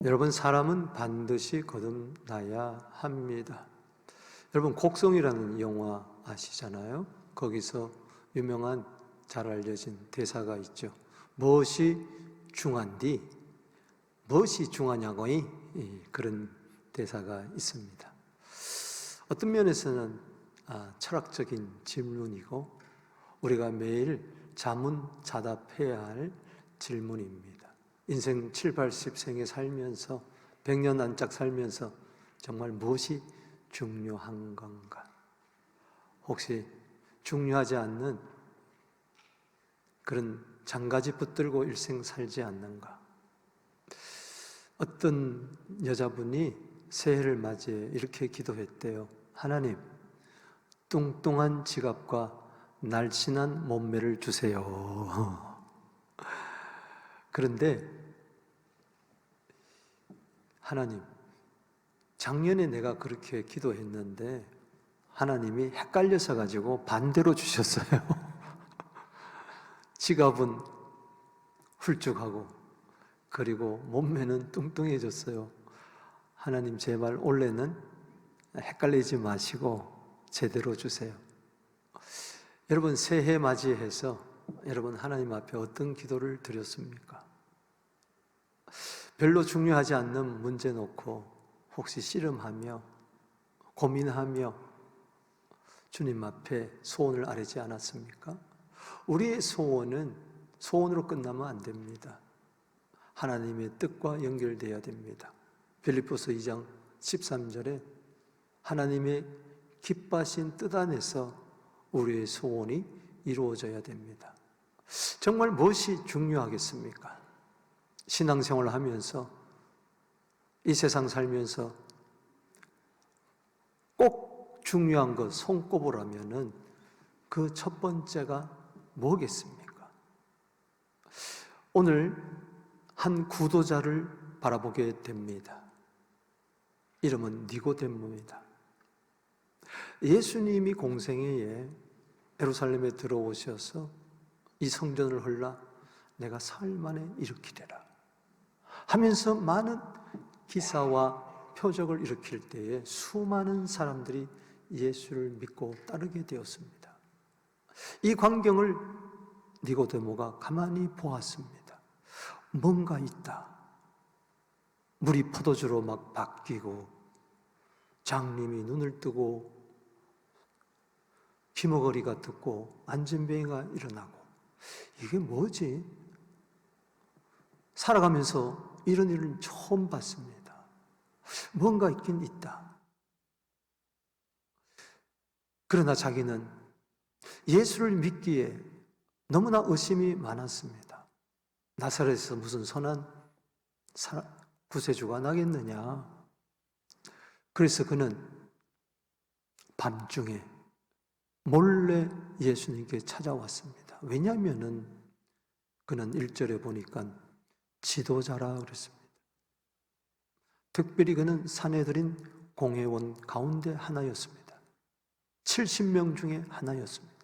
여러분, 사람은 반드시 거듭나야 합니다. 여러분, 곡성이라는 영화 아시잖아요? 거기서 유명한 잘 알려진 대사가 있죠. 무엇이 중한디? 무엇이 중하냐고이? 그런 대사가 있습니다. 어떤 면에서는 철학적인 질문이고 우리가 매일 자문자답해야 할 질문입니다. 인생 7, 80생에 살면서 100년 안짝 살면서 정말 무엇이 중요한 건가? 혹시 중요하지 않는 그런 장가지 붙들고 일생 살지 않는가? 어떤 여자분이 새해를 맞이해 이렇게 기도했대요. 하나님, 뚱뚱한 지갑과 날씬한 몸매를 주세요. 그런데 하나님, 작년에 내가 그렇게 기도했는데 하나님이 헷갈려서 가지고 반대로 주셨어요. 지갑은 훌쭉하고 그리고 몸매는 뚱뚱해졌어요. 하나님, 제발 올해는 헷갈리지 마시고 제대로 주세요. 여러분, 새해 맞이해서 여러분 하나님 앞에 어떤 기도를 드렸습니까? 별로 중요하지 않는 문제 놓고 혹시 씨름하며 고민하며 주님 앞에 소원을 아뢰지 않았습니까? 우리의 소원은 소원으로 끝나면 안 됩니다. 하나님의 뜻과 연결되어야 됩니다. 빌립보서 2장 13절에 하나님의 기뻐하신 뜻 안에서 우리의 소원이 이루어져야 됩니다. 정말 무엇이 중요하겠습니까? 신앙생활을 하면서 이 세상 살면서 꼭 중요한 것 손꼽으라면은 그 첫 번째가 뭐겠습니까? 오늘 한 구도자를 바라보게 됩니다. 이름은 니고데모입니다. 예수님이 공생애에 예루살렘에 들어오셔서 이 성전을 헐라 내가 사흘 만에 일으키리라 하면서 많은 기사와 표적을 일으킬 때에 수많은 사람들이 예수를 믿고 따르게 되었습니다. 이 광경을 니고데모가 가만히 보았습니다. 뭔가 있다. 물이 포도주로 막 바뀌고 장님이 눈을 뜨고 귀머거리가 듣고 안진뱅이가 일어나고 이게 뭐지? 살아가면서 이런 일은 처음 봤습니다. 뭔가 있긴 있다. 그러나 자기는 예수를 믿기에 너무나 의심이 많았습니다. 나사렛에서 무슨 선한 구세주가 나겠느냐. 그래서 그는 밤중에 몰래 예수님께 찾아왔습니다. 왜냐하면은 그는 1절에 보니까 지도자라 그랬습니다. 특별히 그는 사내들인 공회원 가운데 하나였습니다. 70명 중에 하나였습니다.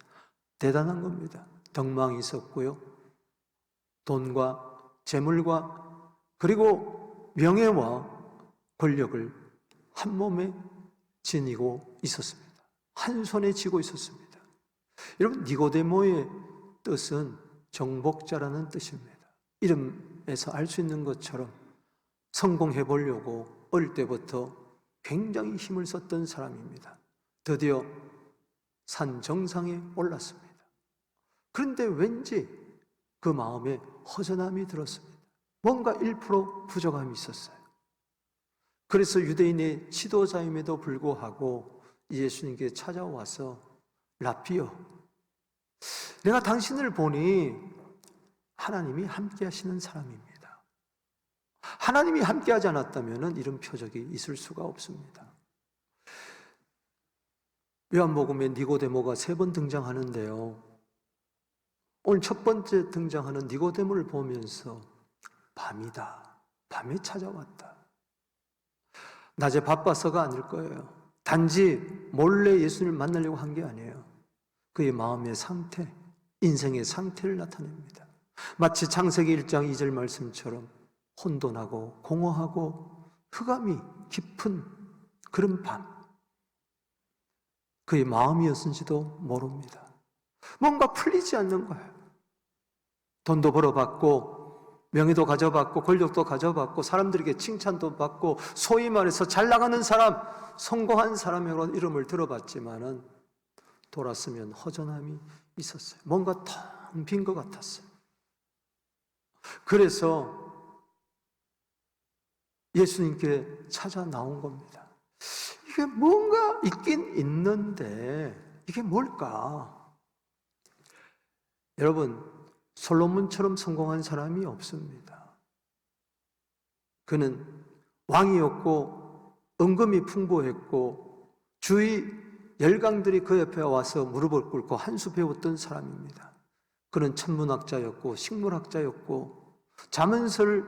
대단한 겁니다. 덕망이 있었고요. 돈과 재물과 그리고 명예와 권력을 한 몸에 지니고 있었습니다. 한 손에 쥐고 있었습니다. 여러분, 니고데모의 뜻은 정복자라는 뜻입니다. 이름에서 알 수 있는 것처럼 성공해 보려고 어릴 때부터 굉장히 힘을 썼던 사람입니다. 드디어 산 정상에 올랐습니다. 그런데 왠지 그 마음에 허전함이 들었습니다. 뭔가 1% 부족함이 있었어요. 그래서 유대인의 지도자임에도 불구하고 예수님께 찾아와서 라피요, 내가 당신을 보니 하나님이 함께 하시는 사람입니다. 하나님이 함께 하지 않았다면 이런 표적이 있을 수가 없습니다. 요한복음에 니고데모가 3번 등장하는데요. 오늘 첫 번째 등장하는 니고데모를 보면서 밤이다, 밤에 찾아왔다. 낮에 바빠서가 아닐 거예요. 단지 몰래 예수님을 만나려고 한 게 아니에요. 그의 마음의 상태, 인생의 상태를 나타냅니다. 마치 창세기 1장 2절 말씀처럼 혼돈하고 공허하고 흑암이 깊은 그런 밤, 그의 마음이었는지도 모릅니다. 뭔가 풀리지 않는 거예요. 돈도 벌어봤고 명예도 가져봤고 권력도 가져봤고 사람들에게 칭찬도 받고 소위 말해서 잘 나가는 사람, 성공한 사람이라는 이름을 들어봤지만은 돌았으면 허전함이 있었어요. 뭔가 텅 빈 것 같았어요. 그래서 예수님께 찾아 나온 겁니다. 이게 뭔가 있긴 있는데 이게 뭘까? 여러분, 솔로몬처럼 성공한 사람이 없습니다. 그는 왕이었고 은금이 풍부했고 주위 열강들이 그 옆에 와서 무릎을 꿇고 한 수 배웠던 사람입니다. 그는 천문학자였고 식물학자였고 자문서를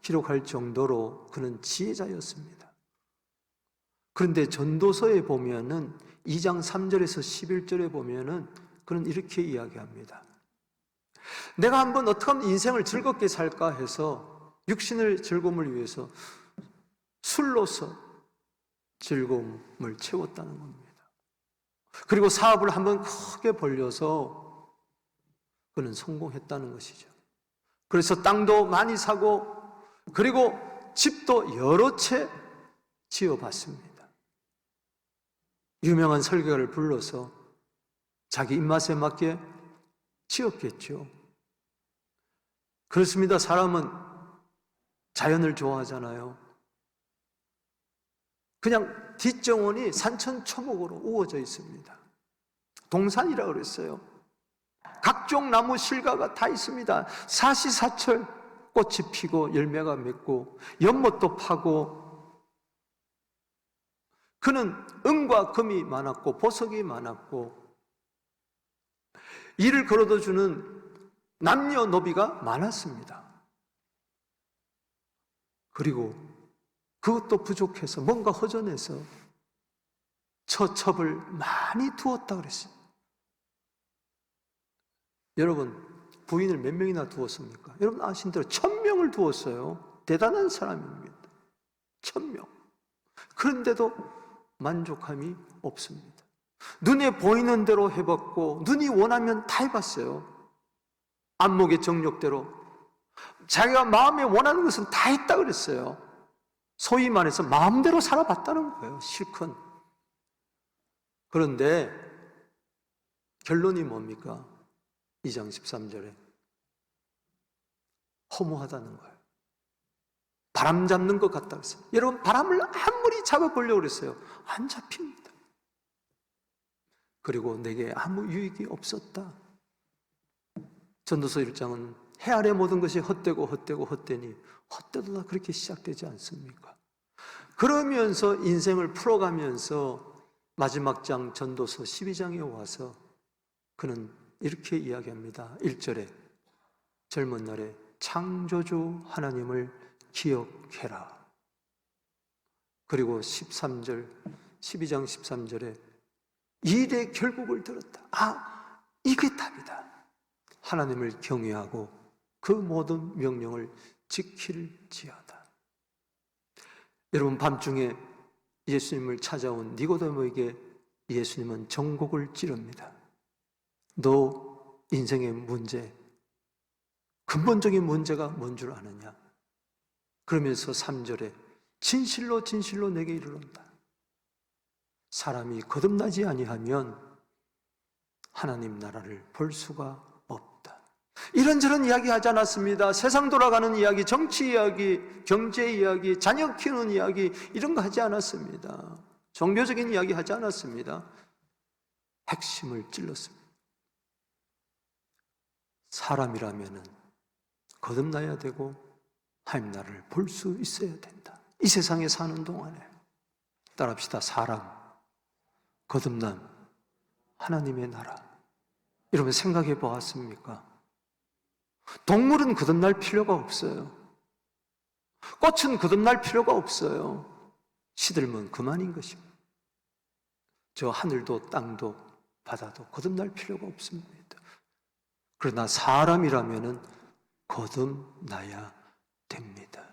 기록할 정도로 그는 지혜자였습니다. 그런데 전도서에 보면은 2장 3절에서 11절에 보면은 그는 이렇게 이야기합니다. 내가 한번 어떻게 하면 인생을 즐겁게 살까 해서 육신의 즐거움을 위해서 술로서 즐거움을 채웠다는 겁니다. 그리고 사업을 한번 크게 벌려서 그는 성공했다는 것이죠. 그래서 땅도 많이 사고 그리고 집도 여러 채 지어봤습니다. 유명한 설교가를 불러서 자기 입맛에 맞게 지었겠죠. 그렇습니다. 사람은 자연을 좋아하잖아요. 그냥 뒷정원이 산천초목으로 우거져 있습니다. 동산이라고 그랬어요. 각종 나무 실과가 다 있습니다. 사시사철 꽃이 피고 열매가 맺고 연못도 파고 그는 은과 금이 많았고 보석이 많았고 이를 걸어다 주는 남녀노비가 많았습니다. 그리고 그것도 부족해서 뭔가 허전해서 처첩을 많이 두었다 그랬어요. 여러분, 부인을 몇 명이나 두었습니까? 여러분 아신 대로 1000명을 두었어요. 대단한 사람입니다. 1000명. 그런데도 만족함이 없습니다. 눈에 보이는 대로 해봤고 눈이 원하면 다 해봤어요. 안목의 정욕대로 자기가 마음에 원하는 것은 다 했다 그랬어요. 소위 말해서 마음대로 살아봤다는 거예요. 실컷. 그런데 결론이 뭡니까? 2장 13절에 허무하다는 거예요. 바람 잡는 것 같다 그랬어요. 여러분, 바람을 아무리 잡아보려고 그랬어요. 안 잡힙니다. 그리고 내게 아무 유익이 없었다. 전도서 1장은 해 아래 모든 것이 헛되고 헛되고 헛되니 헛되도 다 그렇게 시작되지 않습니까? 그러면서 인생을 풀어가면서 마지막 장 전도서 12장에 와서 그는 이렇게 이야기합니다. 1절에 젊은 날에 창조주 하나님을 기억해라. 그리고 13절, 12장 13절에 일의 결국을 들었다. 아, 이게 답이다. 하나님을 경외하고 그 모든 명령을 지킬지어다. 여러분, 밤중에 예수님을 찾아온 니고데모에게 예수님은 정곡을 찌릅니다. 너 인생의 문제, 근본적인 문제가 뭔 줄 아느냐? 그러면서 3절에 진실로 진실로 내게 이르렀다. 사람이 거듭나지 아니하면 하나님 나라를 볼 수가 없다. 이런저런 이야기 하지 않았습니다. 세상 돌아가는 이야기, 정치 이야기, 경제 이야기, 자녀 키우는 이야기 이런 거 하지 않았습니다. 종교적인 이야기 하지 않았습니다. 핵심을 찔렀습니다. 사람이라면은 거듭나야 되고 하나님 나라를 볼 수 있어야 된다. 이 세상에 사는 동안에 따라합시다. 사람, 거듭남, 하나님의 나라. 여러분 생각해 보았습니까? 동물은 거듭날 필요가 없어요. 꽃은 거듭날 필요가 없어요. 시들면 그만인 것입니다. 저 하늘도 땅도 바다도 거듭날 필요가 없습니다. 그러나 사람이라면은 거듭나야 됩니다.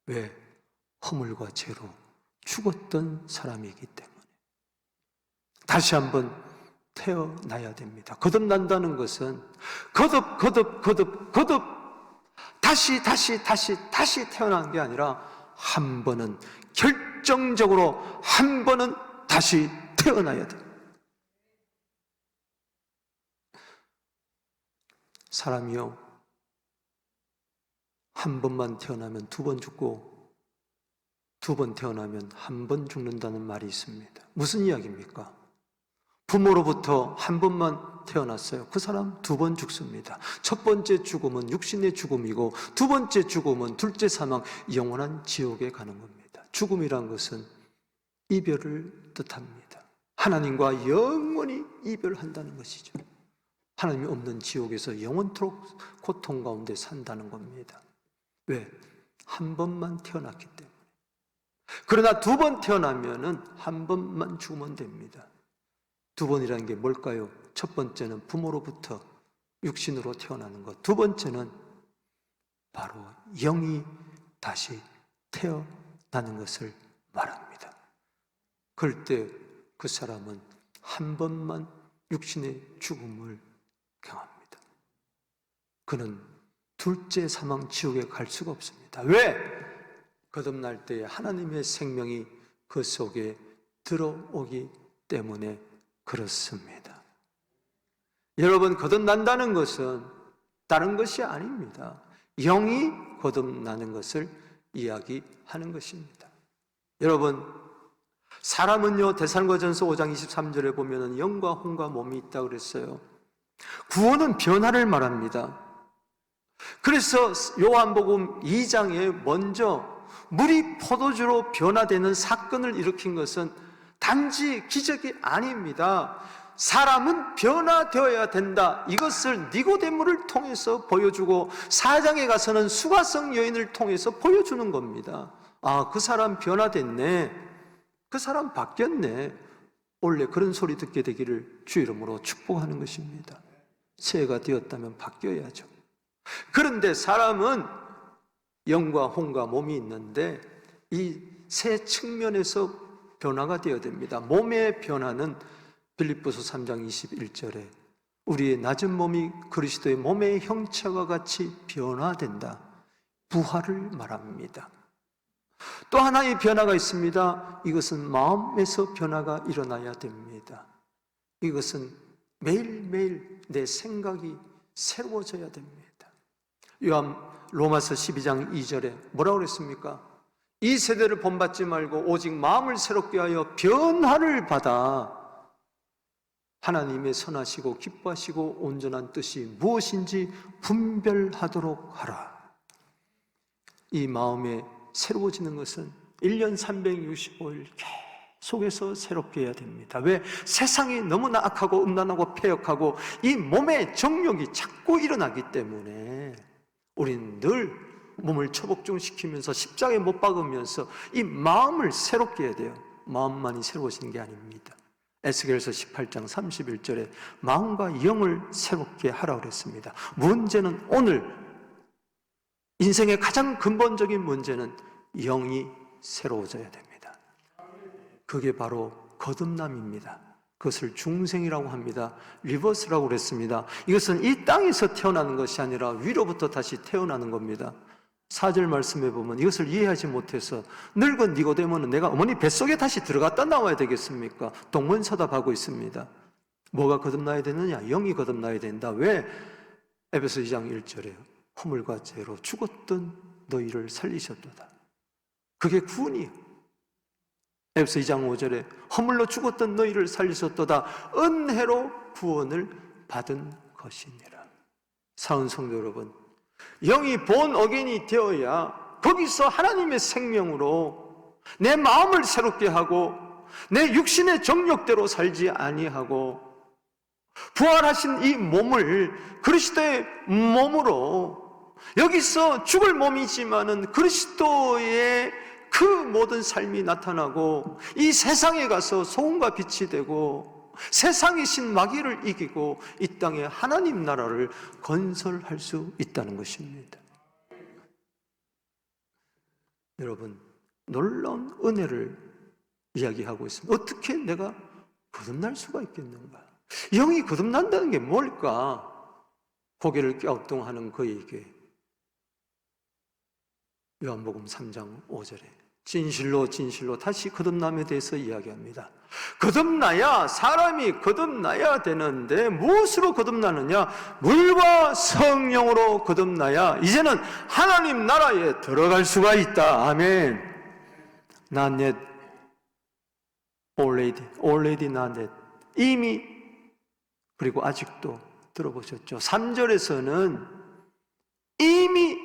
왜? 허물과 죄로 죽었던 사람이기 때문에. 다시 한번 태어나야 됩니다. 거듭난다는 것은 거듭 다시 태어나는 게 아니라 한 번은, 결정적으로 한 번은 다시 태어나야 돼요. 사람이요, 한 번만 태어나면 두 번 죽고 두 번 태어나면 한 번 죽는다는 말이 있습니다. 무슨 이야기입니까? 부모로부터 한 번만 태어났어요. 그 사람 두 번 죽습니다. 첫 번째 죽음은 육신의 죽음이고 두 번째 죽음은 둘째 사망, 영원한 지옥에 가는 겁니다. 죽음이란 것은 이별을 뜻합니다. 하나님과 영원히 이별한다는 것이죠. 하나님이 없는 지옥에서 영원토록 고통 가운데 산다는 겁니다. 왜? 한 번만 태어났기 때문에. 그러나 두 번 태어나면은 한 번만 죽으면 됩니다. 두 번이라는 게 뭘까요? 첫 번째는 부모로부터 육신으로 태어나는 것. 두 번째는 바로 영이 다시 태어나는 것을 말합니다. 그럴 때 그 사람은 한 번만 육신의 죽음을 경합니다. 그는 둘째 사망 지옥에 갈 수가 없습니다. 왜? 거듭날 때에 하나님의 생명이 그 속에 들어오기 때문에 그렇습니다. 여러분, 거듭난다는 것은 다른 것이 아닙니다. 영이 거듭나는 것을 이야기하는 것입니다. 여러분, 사람은요, 데살로니가전서 5장 23절에 보면은 영과 혼과 몸이 있다 그랬어요. 구원은 변화를 말합니다. 그래서 요한복음 2장에 먼저 물이 포도주로 변화되는 사건을 일으킨 것은 단지 기적이 아닙니다. 사람은 변화되어야 된다. 이것을 니고데모를 통해서 보여주고 4장에 가서는 수가성 여인을 통해서 보여주는 겁니다. 아, 그 사람 변화됐네. 그 사람 바뀌었네. 원래 그런 소리 듣게 되기를 주 이름으로 축복하는 것입니다. 새해가 되었다면 바뀌어야죠. 그런데 사람은 영과 혼과 몸이 있는데 이 세 측면에서 변화가 되어야 됩니다. 몸의 변화는 빌립보서 3장 21절에 우리의 낮은 몸이 그리스도의 몸의 형체와 같이 변화된다. 부활을 말합니다. 또 하나의 변화가 있습니다. 이것은 마음에서 변화가 일어나야 됩니다. 이것은 매일매일 내 생각이 새로워져야 됩니다. 로마서 12장 2절에 뭐라고 그랬습니까? 이 세대를 본받지 말고 오직 마음을 새롭게 하여 변화를 받아 하나님의 선하시고 기뻐하시고 온전한 뜻이 무엇인지 분별하도록 하라. 이 마음에 새로워지는 것은 1년 365일 계속해서 새롭게 해야 됩니다. 왜? 세상이 너무나 악하고 음란하고 패역하고 이 몸의 정욕이 자꾸 일어나기 때문에 우리는 늘 몸을 처복종시키면서 십자가에 못 박으면서 이 마음을 새롭게 해야 돼요. 마음만이 새로워지는 게 아닙니다. 에스겔서 18장 31절에 마음과 영을 새롭게 하라고 그랬습니다. 문제는 오늘 인생의 가장 근본적인 문제는 영이 새로워져야 됩니다. 그게 바로 거듭남입니다. 그것을 중생이라고 합니다. 리버스라고 그랬습니다. 이것은 이 땅에서 태어나는 것이 아니라 위로부터 다시 태어나는 겁니다. 4절 말씀에 보면 이것을 이해하지 못해서 늙은 니고데모는 내가 어머니 뱃속에 다시 들어갔다 나와야 되겠습니까? 동문서답하고 있습니다. 뭐가 거듭나야 되느냐? 영이 거듭나야 된다. 왜? 에베소 2장 1절에 허물과 죄로 죽었던 너희를 살리셨도다. 그게 구원이에요. 에베소 2장 5절에 허물로 죽었던 너희를 살리셨도다. 은혜로 구원을 받은 것이니라. 사은 성도 여러분, 영이 본 어겐이 되어야 거기서 하나님의 생명으로 내 마음을 새롭게 하고 내 육신의 정욕대로 살지 아니하고 부활하신 이 몸을 그리스도의 몸으로 여기서 죽을 몸이지만은 그리스도의 그 모든 삶이 나타나고 이 세상에 가서 소금과 빛이 되고 세상의 신 마귀를 이기고 이 땅에 하나님 나라를 건설할 수 있다는 것입니다. 여러분, 놀라운 은혜를 이야기하고 있습니다. 어떻게 내가 거듭날 수가 있겠는가? 영이 거듭난다는 게 뭘까? 고개를 갸우뚱하는 그에게 요한복음 3장 5절에 진실로 진실로 다시 거듭남에 대해서 이야기합니다. 거듭나야, 사람이 거듭나야 되는데 무엇으로 거듭나느냐? 물과 성령으로 거듭나야 이제는 하나님 나라에 들어갈 수가 있다. 아멘. Not yet, already not yet. 이미, 그리고 아직도 들어보셨죠? 3절에서는 이미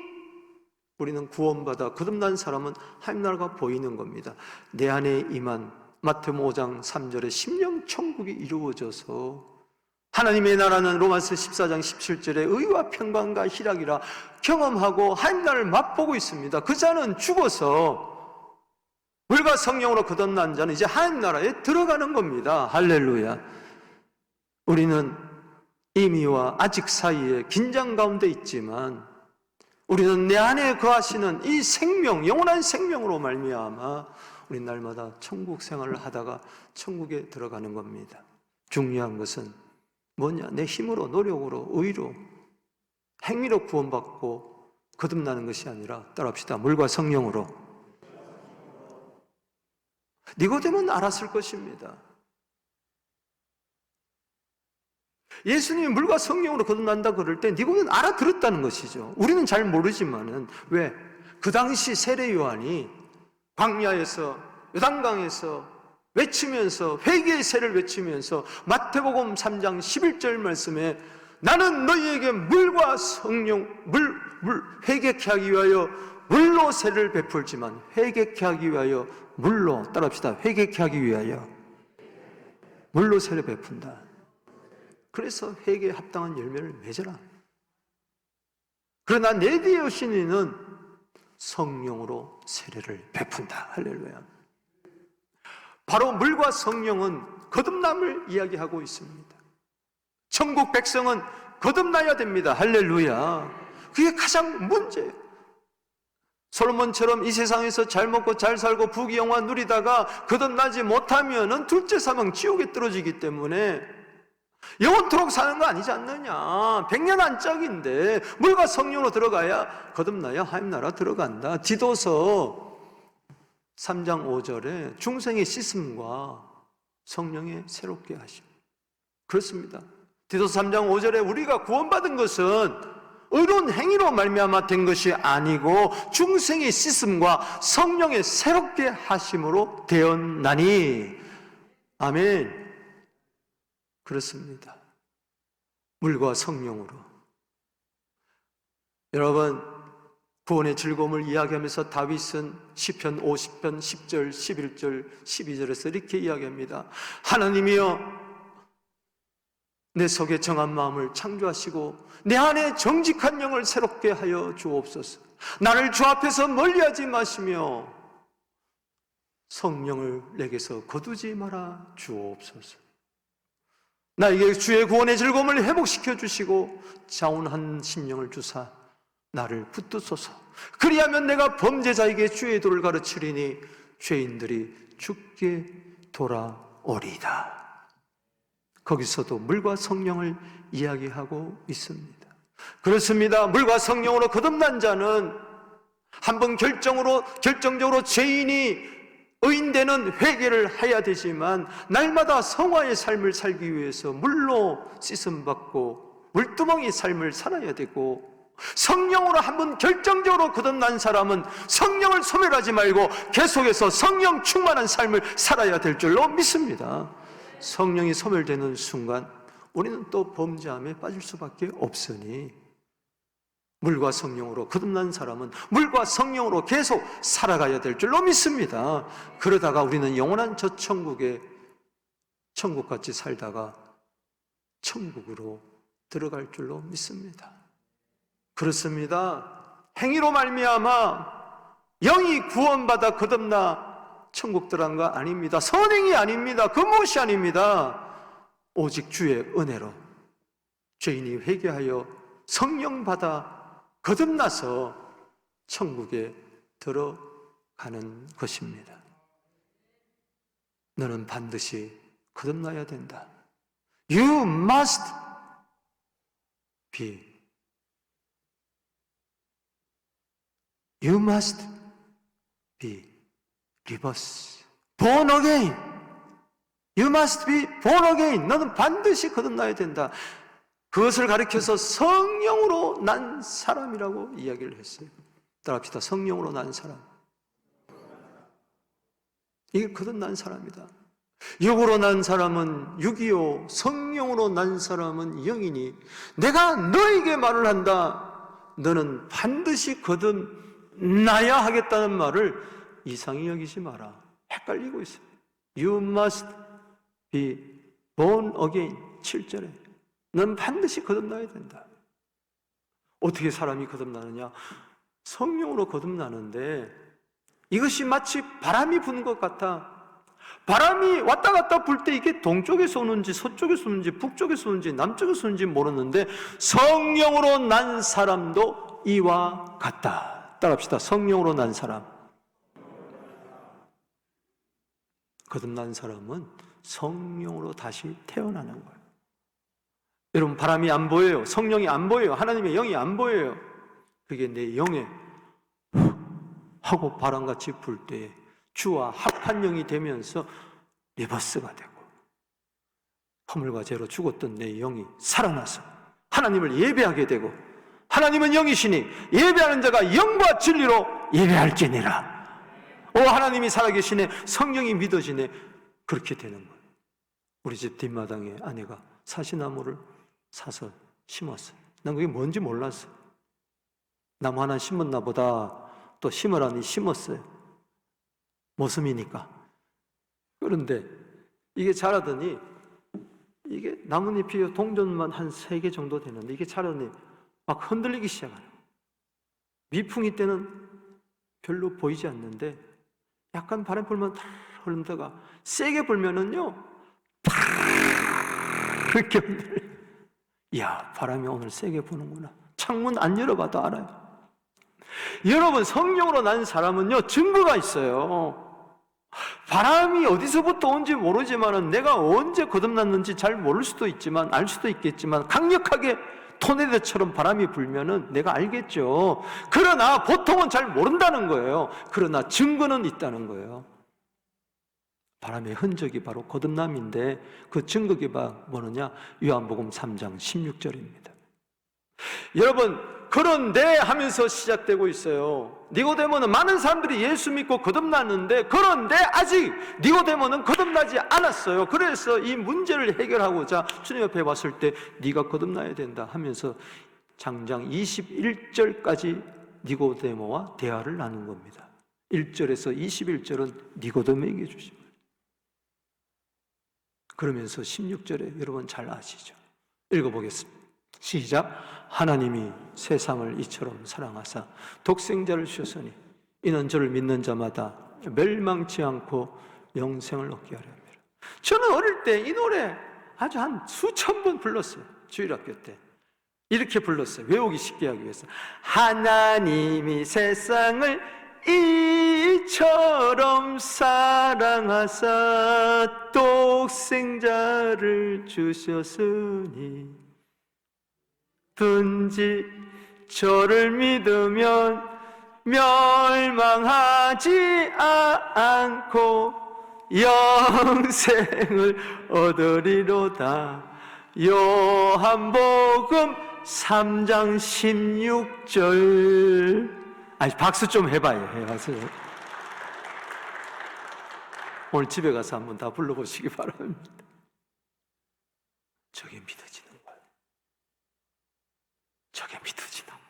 우리는 구원받아 거듭난 사람은 하나님 나라가 보이는 겁니다. 내 안에 임한 마태복음 5장 3절에 심령 천국이 이루어져서 하나님의 나라는 로마서 14장 17절에 의와 평강과 희락이라 경험하고 하나님 나라를 맛보고 있습니다. 그 자는 죽어서 물과 성령으로 거듭난 자는 이제 하나님 나라에 들어가는 겁니다. 할렐루야. 우리는 이미와 아직 사이에 긴장 가운데 있지만 우리는 내 안에 거하시는 이 생명, 영원한 생명으로 말미암아 우리 날마다 천국 생활을 하다가 천국에 들어가는 겁니다. 중요한 것은 뭐냐? 내 힘으로, 노력으로, 의로, 행위로 구원받고 거듭나는 것이 아니라, 따라합시다, 물과 성령으로. 니고데모는 알았을 것입니다. 예수님이 물과 성령으로 거듭난다 그럴 때 니고데모는 알아들었다는 것이죠. 우리는 잘 모르지만은. 왜? 그 당시 세례 요한이 광야에서, 요단강에서 외치면서, 회개의 세를 외치면서 마태복음 3장 11절 말씀에 나는 너희에게 물과 성령, 회개케 하기 위하여 물로 세를 베풀지만, 회개케 하기 위하여 물로, 따라합시다, 회개케 하기 위하여 물로 세를 베푼다. 그래서 회개에 합당한 열매를 맺어라. 그러나 내 뒤에 오신 이는 성령으로 세례를 베푼다. 할렐루야. 바로 물과 성령은 거듭남을 이야기하고 있습니다. 천국 백성은 거듭나야 됩니다. 할렐루야. 그게 가장 문제예요. 솔로몬처럼 이 세상에서 잘 먹고 잘 살고 부귀영화 누리다가 거듭나지 못하면은 둘째 사망 지옥에 떨어지기 때문에 영원토록 사는 거 아니지 않느냐. 100년 안짝인데 물과 성령으로 들어가야, 거듭나야 하나님 나라 들어간다. 디도서 3장 5절에 중생의 씻음과 성령의 새롭게 하심. 그렇습니다. 디도서 3장 5절에 우리가 구원받은 것은 의로운 행위로 말미암아 된 것이 아니고 중생의 씻음과 성령의 새롭게 하심으로 되었나니. 아멘. 그렇습니다. 물과 성령으로. 여러분, 구원의 즐거움을 이야기하면서 다윗은 시편 50편 10절, 11절, 12절에서 이렇게 이야기합니다. 하나님이여, 내 속에 정한 마음을 창조하시고 내 안에 정직한 영을 새롭게 하여 주옵소서. 나를 주 앞에서 멀리하지 마시며 성령을 내게서 거두지 말아 주옵소서. 나에게 주의 구원의 즐거움을 회복시켜 주시고 자원한 심령을 주사 나를 붙드소서. 그리하면 내가 범죄자에게 주의 도를 가르치리니 죄인들이 죽게 돌아오리이다. 거기서도 물과 성령을 이야기하고 있습니다. 그렇습니다. 물과 성령으로 거듭난 자는 한번 결정적으로 죄인이 의인되는 회개를 해야 되지만 날마다 성화의 삶을 살기 위해서 물로 씻음받고 물두멍이 삶을 살아야 되고, 성령으로 한번 결정적으로 거듭난 사람은 성령을 소멸하지 말고 계속해서 성령 충만한 삶을 살아야 될 줄로 믿습니다. 성령이 소멸되는 순간 우리는 또 범죄함에 빠질 수밖에 없으니 물과 성령으로 거듭난 사람은 물과 성령으로 계속 살아가야 될 줄로 믿습니다. 그러다가 우리는 영원한 저 천국에 천국같이 살다가 천국으로 들어갈 줄로 믿습니다. 그렇습니다. 행위로 말미암아 영이 구원받아 거듭나 천국 들어간 거 아닙니다. 선행이 아닙니다. 그 무엇이 아닙니다. 오직 주의 은혜로 죄인이 회개하여 성령 받아 거듭나서 천국에 들어가는 가는 것입니다. 너는 반드시 거듭나야 된다. You must be. You must be reverse. Born again. You must be born again. 너는 반드시 거듭나야 된다. 그것을 가리켜서 성령으로 난 사람이라고 이야기를 했어요. 따라합시다. 성령으로 난 사람. 이게 거듭난 사람이다. 육으로 난 사람은 육이요, 성령으로 난 사람은 영이니 내가 너에게 말을 한다. 너는 반드시 거듭나야 하겠다는 말을 이상히 여기지 마라. 헷갈리고 있습니다. You must be born again. 7절에 넌 반드시 거듭나야 된다. 어떻게 사람이 거듭나느냐? 성령으로 거듭나는데 이것이 마치 바람이 부는 것 같아. 바람이 왔다 갔다 불 때 이게 동쪽에서 오는지 서쪽에서 오는지 북쪽에서 오는지 남쪽에서 오는지 모르는데 성령으로 난 사람도 이와 같다. 따라합시다. 성령으로 난 사람. 거듭난 사람은 성령으로 다시 태어나는 거예요. 여러분, 바람이 안 보여요. 성령이 안 보여요. 하나님의 영이 안 보여요. 그게 내 영에 하고 바람같이 불 때에 주와 합한 영이 되면서 리버스가 되고 허물과 죄로 죽었던 내 영이 살아나서 하나님을 예배하게 되고 하나님은 영이시니 예배하는 자가 영과 진리로 예배할지니라. 오, 하나님이 살아계시네. 성령이 믿어지네. 그렇게 되는 거예요. 우리 집 뒷마당에 아내가 사시나무를 사서 심었어요. 난 그게 뭔지 몰랐어요. 나무 하나 심었나 보다. 또 심으라니 심었어요. 모습이니까. 그런데 이게 자라더니 이게 나뭇잎이 동전만 한 3개 정도 되는데 이게 자라더니 막 흔들리기 시작하는 거예요. 미풍이 때는 별로 보이지 않는데 약간 바람 불면 탁 흐른다가 세게 불면은요 탁 이렇게 흔들려요. 이야, 바람이 오늘 세게 부는구나. 창문 안 열어봐도 알아요. 여러분, 성령으로 난 사람은요 증거가 있어요. 바람이 어디서부터 온지 모르지만 내가 언제 거듭났는지 잘 모를 수도 있지만 알 수도 있겠지만 강력하게 토네이도처럼 바람이 불면은 내가 알겠죠. 그러나 보통은 잘 모른다는 거예요. 그러나 증거는 있다는 거예요. 바람의 흔적이 바로 거듭남인데 그 증거가 뭐느냐? 요한복음 3장 16절입니다. 여러분, 그런데 하면서 시작되고 있어요. 니고데모는 많은 사람들이 예수 믿고 거듭났는데 그런데 아직 니고데모는 거듭나지 않았어요. 그래서 이 문제를 해결하고자 주님 옆에 왔을 때 네가 거듭나야 된다 하면서 장장 21절까지 니고데모와 대화를 나눈 겁니다. 1절에서 21절은 니고데모에게 주신 거예요. 그러면서 16절에 여러분 잘 아시죠? 읽어보겠습니다. 시작. 하나님이 세상을 이처럼 사랑하사 독생자를 주셨으니 이는 저를 믿는 자마다 멸망치 않고 영생을 얻게 하려 합니다. 저는 어릴 때 이 노래 아주 한 수천 번 불렀어요. 주일학교 때 이렇게 불렀어요. 외우기 쉽게 하기 위해서. 하나님이 세상을 이처럼 사랑하사 독생자를 주셨으니 든지 저를 믿으면 멸망하지 않고 영생을 얻으리로다. 요한복음 3장 16절. 아니, 박수 좀 해봐요. 박수. 오늘 집에 가서 한번 다 불러보시기 바랍니다. 저게 믿어지는 거예요. 저게 믿어지는 거예요.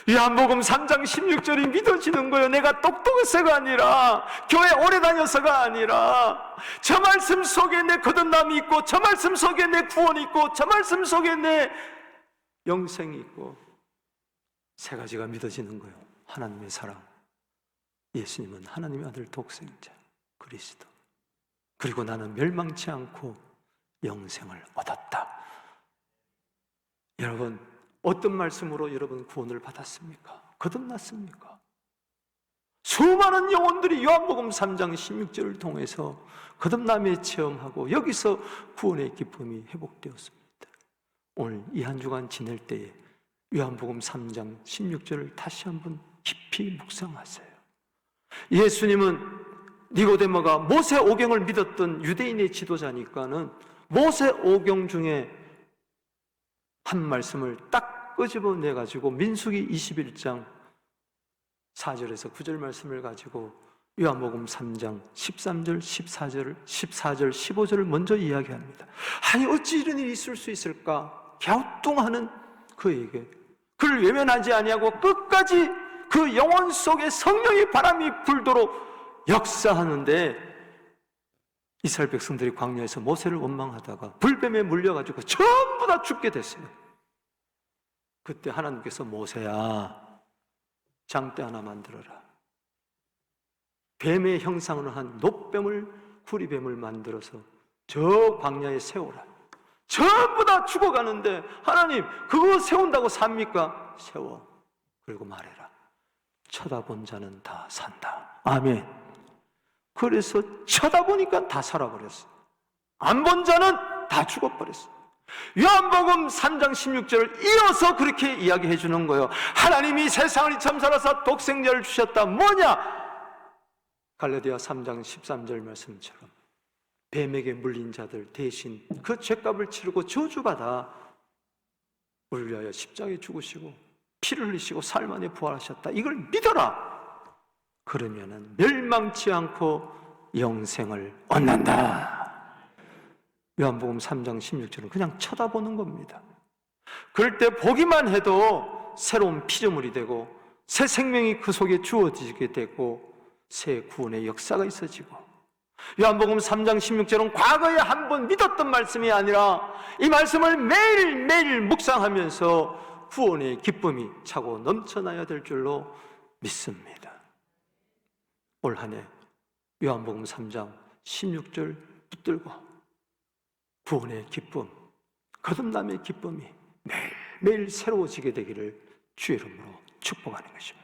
요한복음 3장 16절이 믿어지는 거예요. 내가 똑똑해서가 아니라 교회 오래 다녀서가 아니라 저 말씀 속에 내 거듭남이 있고 저 말씀 속에 내 구원이 있고 저 말씀 속에 내 영생이 있고 세 가지가 믿어지는 거예요. 하나님의 사랑, 예수님은 하나님의 아들 독생자 그리스도, 그리고 나는 멸망치 않고 영생을 얻었다. 여러분, 어떤 말씀으로 여러분 구원을 받았습니까? 거듭났습니까? 수많은 영혼들이 요한복음 3장 16절을 통해서 거듭남의 체험하고 여기서 구원의 기쁨이 회복되었습니다. 오늘 이 한 주간 지낼 때에 요한복음 3장 16절을 다시 한번 깊이 묵상하세요. 예수님은 니고데모가 모세 오경을 믿었던 유대인의 지도자니까는 모세 오경 중에 한 말씀을 딱 끄집어내가지고 민수기 21장 4절에서 9절 말씀을 가지고 요한복음 3장 13절, 14절, 15절을 먼저 이야기합니다. 아니 어찌 이런 일이 있을 수 있을까? 갸우뚱하는 그에게 그를 외면하지 아니하고 끝까지 그 영혼 속에 성령의 바람이 불도록 역사하는데 이스라엘 백성들이 광야에서 모세를 원망하다가 불뱀에 물려가지고 전부 다 죽게 됐어요. 그때 하나님께서 모세야 장대 하나 만들어라. 뱀의 형상으로 한 놋뱀을 구리뱀을 만들어서 저 광야에 세워라. 전부 다 죽어가는데 하나님 그거 세운다고 삽니까? 세워. 그리고 말해라. 쳐다본 자는 다 산다. 아멘. 그래서 쳐다보니까 다 살아버렸어. 안 본 자는 다 죽어버렸어. 요한복음 3장 16절을 이어서 그렇게 이야기해 주는 거예요. 하나님이 세상을 이처럼 사랑하사 독생자를 주셨다. 뭐냐? 갈라디아 3장 13절 말씀처럼 뱀에게 물린 자들 대신 그 죄값을 치르고 저주받아 우리를 위하여 십자가에 죽으시고 피를 흘리시고 사흘 만에 부활하셨다. 이걸 믿어라. 그러면은 멸망치 않고 영생을 얻는다. 요한복음 3장 16절은 그냥 쳐다보는 겁니다. 그럴 때 보기만 해도 새로운 피조물이 되고 새 생명이 그 속에 주어지게 되고 새 구원의 역사가 있어지고 요한복음 3장 16절은 과거에 한 번 믿었던 말씀이 아니라 이 말씀을 매일매일 묵상하면서 구원의 기쁨이 차고 넘쳐나야 될 줄로 믿습니다. 올 한 해 요한복음 3장 16절 붙들고 구원의 기쁨, 거듭남의 기쁨이 매일매일 새로워지게 되기를 주의 이름으로 축복하는 것입니다.